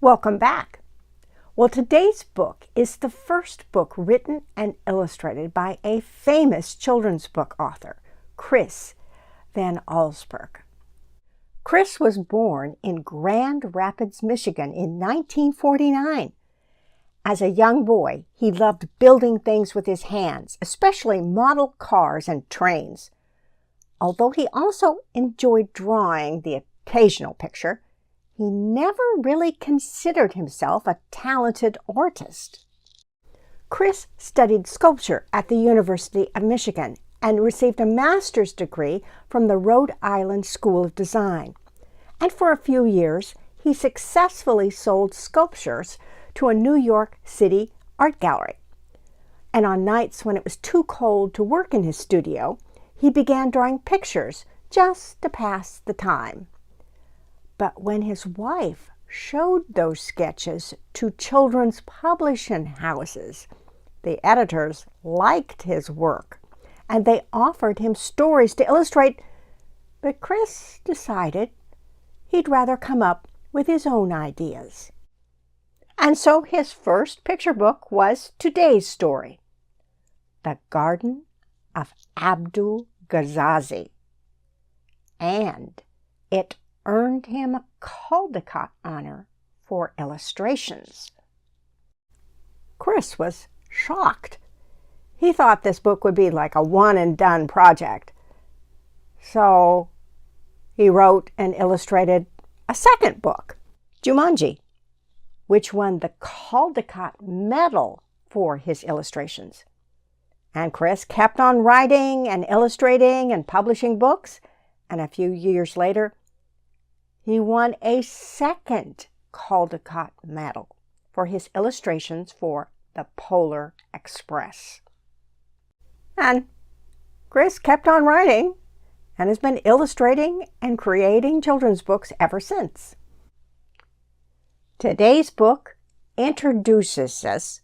Welcome back. Well, today's book is the first book written and illustrated by a famous children's book author, Chris Van Allsburg. Chris was born in Grand Rapids, Michigan in 1949. As a young boy, he loved building things with his hands, especially model cars and trains. Although he also enjoyed drawing the occasional picture, he never really considered himself a talented artist. Chris studied sculpture at the University of Michigan and received a master's degree from the Rhode Island School of Design. And for a few years, he successfully sold sculptures to a New York City art gallery. And on nights when it was too cold to work in his studio, he began drawing pictures just to pass the time. But when his wife showed those sketches to children's publishing houses, the editors liked his work, and they offered him stories to illustrate, but Chris decided he'd rather come up with his own ideas. And so his first picture book was today's story, The Garden of Abdul Ghazazi, and it earned him a Caldecott honor for illustrations. Chris was shocked. He thought this book would be like a one-and-done project. So he wrote and illustrated a second book, Jumanji, which won the Caldecott Medal for his illustrations. And Chris kept on writing and illustrating and publishing books, and a few years later, he won a second Caldecott Medal for his illustrations for the Polar Express. And Chris kept on writing and has been illustrating and creating children's books ever since. Today's book introduces us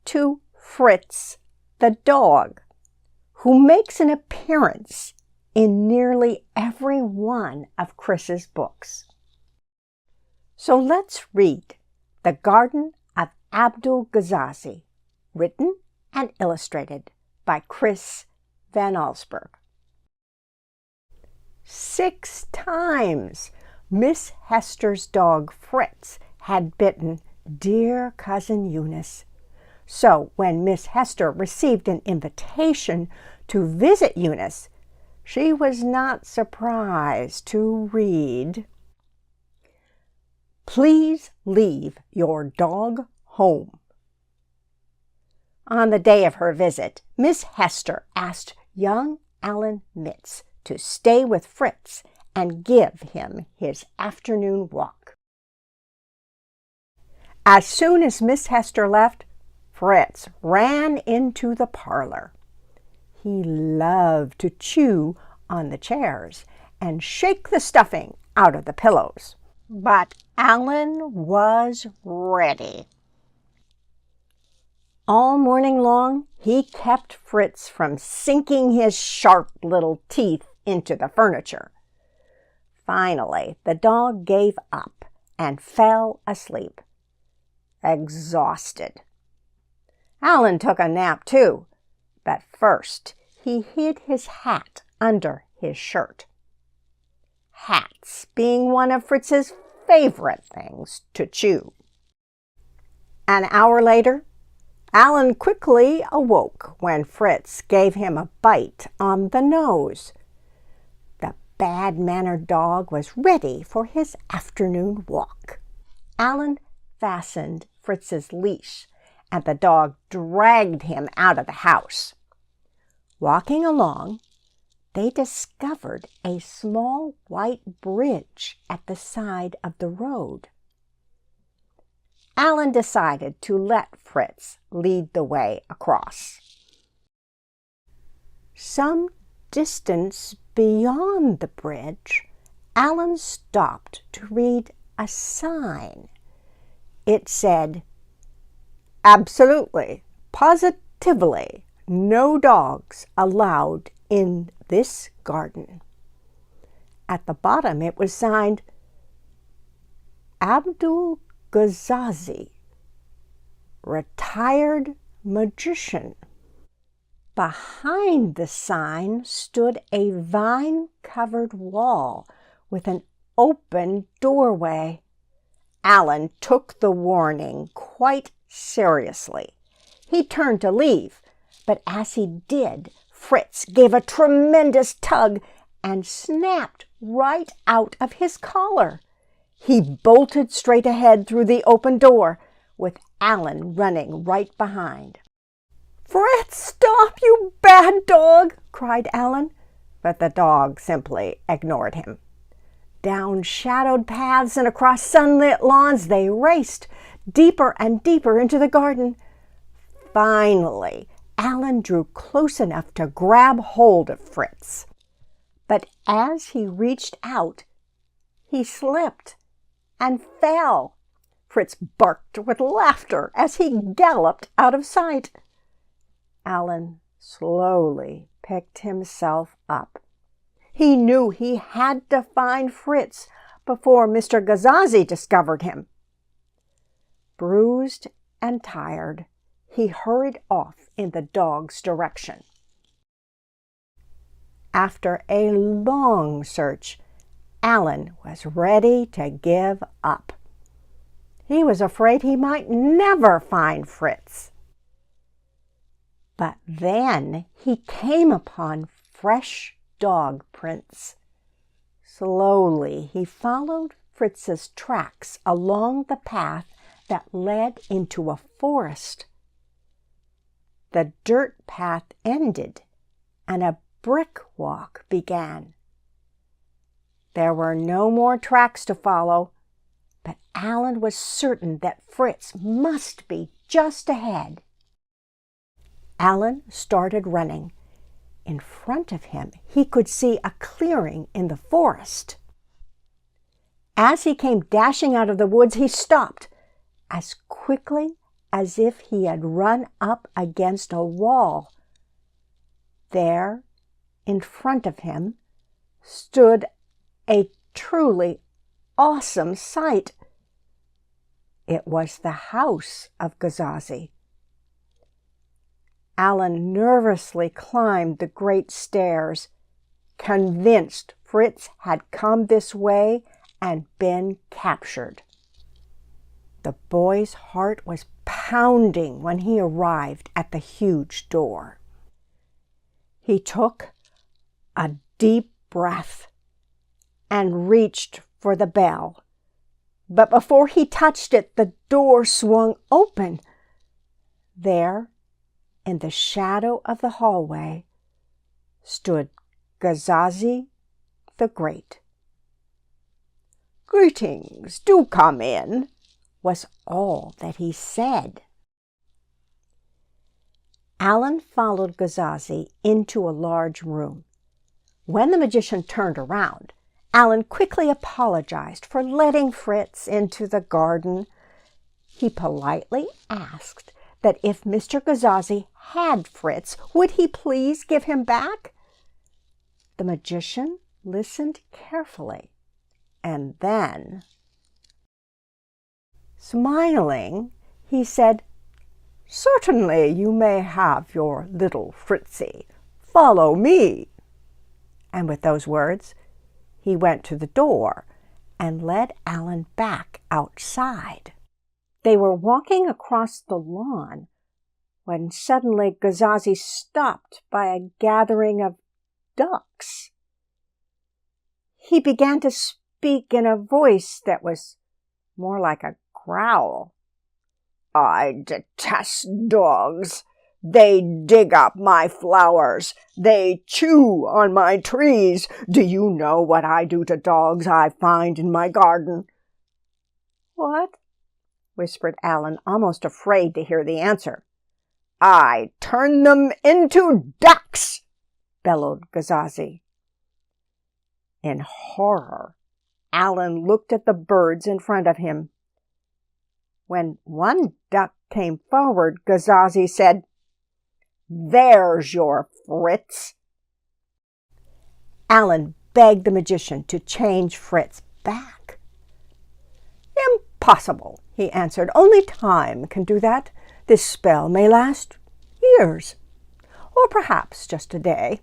to Fritz the dog, who makes an appearance in nearly every one of Chris's books. So let's read The Garden of Abdul Ghazazi, written and illustrated by Chris Van Allsburg. 6 times Miss Hester's dog Fritz had bitten dear Cousin Eunice. So when Miss Hester received an invitation to visit Eunice, she was not surprised to read, "Please leave your dog home." On the day of her visit, Miss Hester asked young Alan Mitz to stay with Fritz and give him his afternoon walk. As soon as Miss Hester left, Fritz ran into the parlor. He loved to chew on the chairs and shake the stuffing out of the pillows. But Alan was ready. All morning long, he kept Fritz from sinking his sharp little teeth into the furniture. Finally, the dog gave up and fell asleep, exhausted. Alan took a nap too, but first he hid his hat under his shirt. Hats being one of Fritz's favorite things to chew. An hour later, Alan quickly awoke when Fritz gave him a bite on the nose. The bad-mannered dog was ready for his afternoon walk. Alan fastened Fritz's leash, and the dog dragged him out of the house. Walking along, they discovered a small white bridge at the side of the road. Alan decided to let Fritz lead the way across. Some distance beyond the bridge, Alan stopped to read a sign. It said, "Absolutely, positively, no dogs allowed in this garden." At the bottom it was signed, Abdul Gazazi, retired magician. Behind the sign stood a vine-covered wall with an open doorway. Alan took the warning quite seriously. He turned to leave, but as he did, Fritz gave a tremendous tug and snapped right out of his collar. He bolted straight ahead through the open door, with Alan running right behind. "Fritz, stop, you bad dog!" cried Alan, but the dog simply ignored him. Down shadowed paths and across sunlit lawns they raced, deeper and deeper into the garden. Finally, Alan drew close enough to grab hold of Fritz. But as he reached out, he slipped and fell. Fritz barked with laughter as he galloped out of sight. Alan slowly picked himself up. He knew he had to find Fritz before Mr. Gazazi discovered him. Bruised and tired, he hurried off in the dog's direction. After a long search, Alan was ready to give up. He was afraid he might never find Fritz. But then he came upon fresh dog prints. Slowly he followed Fritz's tracks along the path that led into a forest. The dirt path ended, and a brick walk began. There were no more tracks to follow, but Alan was certain that Fritz must be just ahead. Alan started running. In front of him, he could see a clearing in the forest. As he came dashing out of the woods, he stopped as quickly as if he had run up against a wall. There, in front of him, stood a truly awesome sight. It was the house of Gazazi. Alan nervously climbed the great stairs, convinced Fritz had come this way and been captured. The boy's heart was pounding when he arrived at the huge door. He took a deep breath and reached for the bell. But before he touched it, the door swung open. There, in the shadow of the hallway, stood Gazazi the Great. "Greetings, do come in," was all that he said. Alan followed Gazazi into a large room. When the magician turned around, Alan quickly apologized for letting Fritz into the garden. He politely asked that if Mr. Gazazi had Fritz, would he please give him back? The magician listened carefully, and then, smiling, he said, "Certainly you may have your little Fritzy. Follow me." And with those words, he went to the door and led Alan back outside. They were walking across the lawn when suddenly Gazazi stopped by a gathering of ducks. He began to speak in a voice that was more like a growl. "I detest dogs. They dig up my flowers. They chew on my trees. Do you know what I do to dogs I find in my garden?" "What?" whispered Alan, almost afraid to hear the answer. "I turn them into ducks," bellowed Gazazi. In horror, Alan looked at the birds in front of him. When one duck came forward, Gazazi said, "There's your Fritz." Alan begged the magician to change Fritz back. possible," he answered. "Only time can do that. This spell may last years, or perhaps just a day.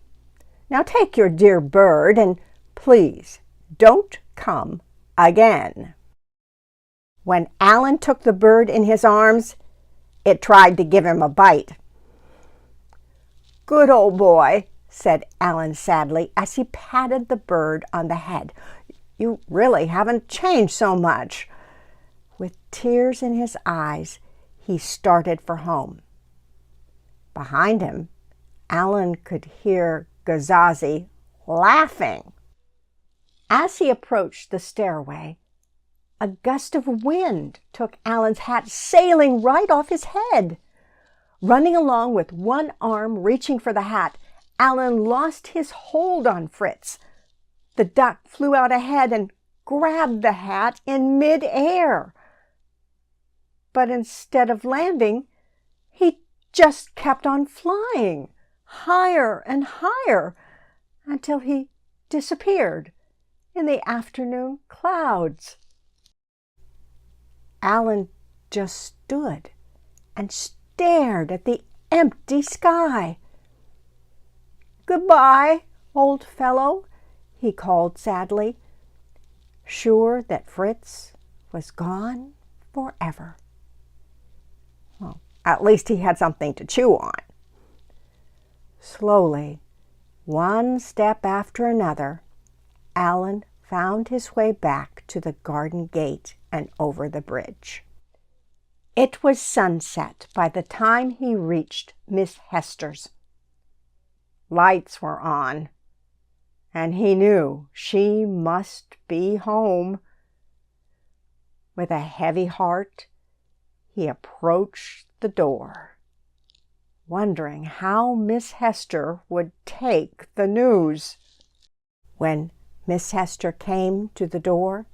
Now take your dear bird, and please don't come again." When Alan took the bird in his arms, it tried to give him a bite. "Good old boy," said Alan sadly as he patted the bird on the head. "You really haven't changed so much." With tears in his eyes, he started for home. Behind him, Alan could hear Gazazi laughing. As he approached the stairway, a gust of wind took Alan's hat sailing right off his head. Running along with one arm reaching for the hat, Alan lost his hold on Fritz. The duck flew out ahead and grabbed the hat in mid-air. But instead of landing, he just kept on flying, higher and higher, until he disappeared in the afternoon clouds. Alan just stood and stared at the empty sky. "Goodbye, old fellow," he called sadly, sure that Fritz was gone forever. Well, at least he had something to chew on. Slowly, one step after another, Alan found his way back to the garden gate and over the bridge. It was sunset by the time he reached Miss Hester's. Lights were on, and he knew she must be home. With a heavy heart, he approached the door, wondering how Miss Hester would take the news. When Miss Hester came to the door,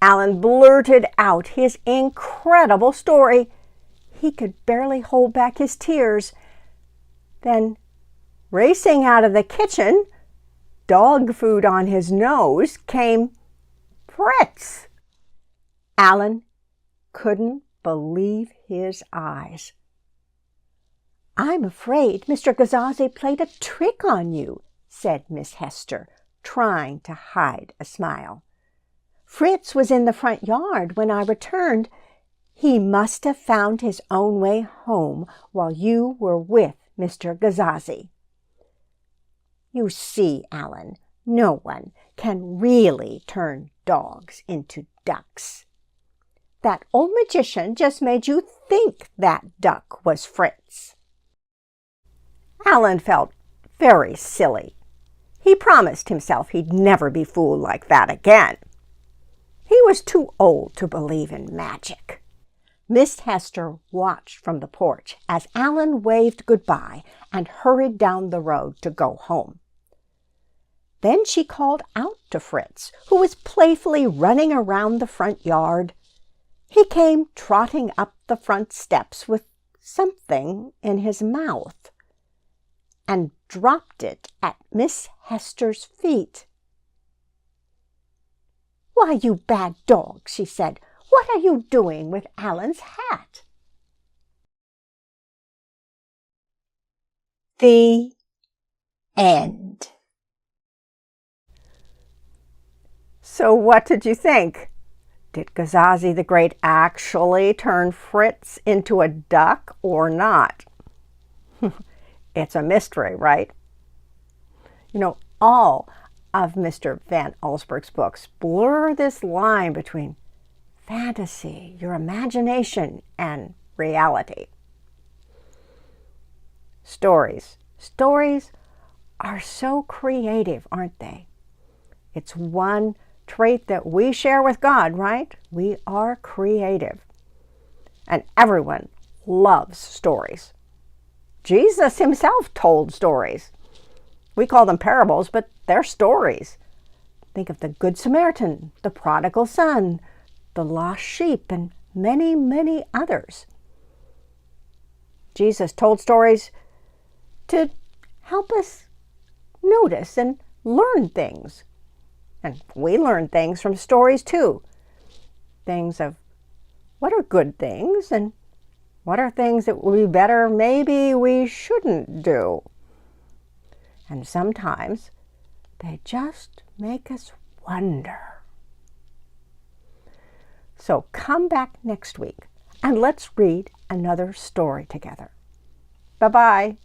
Alan blurted out his incredible story. He could barely hold back his tears. Then, racing out of the kitchen, dog food on his nose, came Fritz. Alan couldn't believe his eyes. "I'm afraid Mr. Gazazi played a trick on you," said Miss Hester, trying to hide a smile. "Fritz was in the front yard when I returned. He must have found his own way home while you were with Mr. Gazazi." "You see, Alan, no one can really turn dogs into ducks. That old magician just made you think that duck was Fritz." Alan felt very silly. He promised himself he'd never be fooled like that again. He was too old to believe in magic. Miss Hester watched from the porch as Alan waved goodbye and hurried down the road to go home. Then she called out to Fritz, who was playfully running around the front yard. He came trotting up the front steps with something in his mouth and dropped it at Miss Hester's feet. "Why, you bad dog," she said, "what are you doing with Alan's hat?" The end. So what did you think? Did Gazazi the Great actually turn Fritz into a duck or not? It's a mystery, right? You know, all of Mr. Van Allsburg's books blur this line between fantasy, your imagination, and reality. Stories. Stories are so creative, aren't they? It's one trait that we share with God, right? We are creative. And everyone loves stories. Jesus himself told stories. We call them parables, but they're stories. Think of the Good Samaritan, the prodigal son, the lost sheep, and many, many others. Jesus told stories to help us notice and learn things. And we learn things from stories too. Things of what are good things and what are things that would be better maybe we shouldn't do. And sometimes they just make us wonder. So come back next week and let's read another story together. Bye-bye.